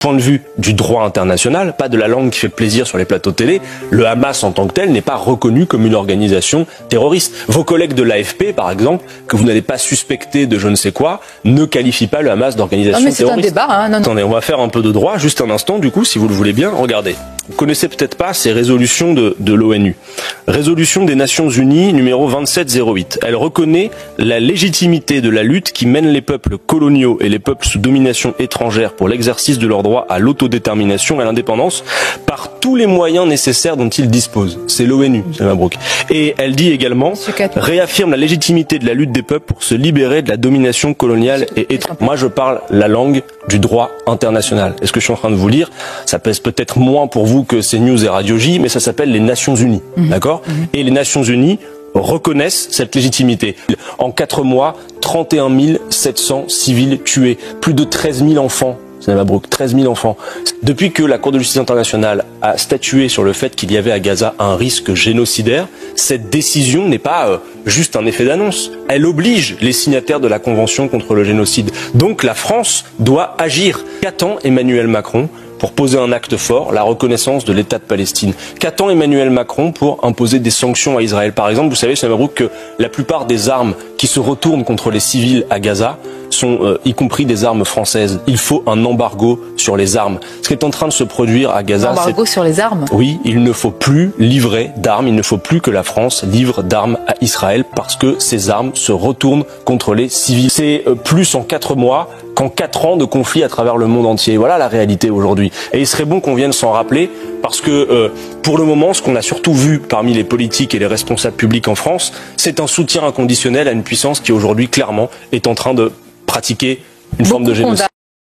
point de vue du droit international, pas de la langue qui fait plaisir sur les plateaux télé, le Hamas en tant que tel n'est pas reconnu comme une organisation terroriste. Vos collègues de l'AFP, par exemple, que vous n'allez pas suspecter de je ne sais quoi, ne qualifient pas le Hamas d'organisation terroriste. C'est un débat, hein, non. Attendez, on va faire un peu de droit, juste un instant, du coup, si vous le voulez bien. Regardez. Vous connaissez peut-être pas ces résolutions de l'ONU. Résolution des Nations Unies numéro 2708. Elle reconnaît la légitimité de la lutte qui mène les peuples coloniaux et les peuples sous domination étrangère pour l'exercice de leur droit à l'autodétermination et à l'indépendance par tous les moyens nécessaires dont ils disposent. C'est l'ONU, c'est Mabrouk. Et elle dit également, réaffirme la légitimité de la lutte des peuples pour se libérer de la domination coloniale et étrangère. Moi, je parle la langue du droit international. Et ce que je suis en train de vous lire, ça pèse peut-être moins pour vous que CNews et Radio J, mais ça s'appelle les Nations Unies. D'accord ? Et les Nations Unies reconnaissent cette légitimité. En 4 mois, 31 700 civils tués, plus de 13 000 enfants. C'est Mabrouk, 13 000 enfants. Depuis que la Cour de justice internationale a statué sur le fait qu'il y avait à Gaza un risque génocidaire, cette décision n'est pas juste un effet d'annonce. Elle oblige les signataires de la Convention contre le génocide. Donc la France doit agir. Qu'attend Emmanuel Macron pour poser un acte fort, la reconnaissance de l'État de Palestine? Qu'attend Emmanuel Macron pour imposer des sanctions à Israël? Par exemple, vous savez, Stéphane Mabrouk, que la plupart des armes qui se retournent contre les civils à Gaza sont y compris des armes françaises. Il faut un embargo sur les armes. Ce qui est en train de se produire à Gaza, c'est... Un embargo sur les armes? Oui, il ne faut plus livrer d'armes, il ne faut plus que la France livre d'armes à Israël parce que ces armes se retournent contre les civils. C'est plus en 4 mois qu'en 4 ans de conflit à travers le monde entier. Voilà la réalité aujourd'hui. Et il serait bon qu'on vienne s'en rappeler parce que pour le moment, ce qu'on a surtout vu parmi les politiques et les responsables publics en France, c'est un soutien inconditionnel à une puissance qui aujourd'hui clairement est en train de pratiquer une forme de génocide.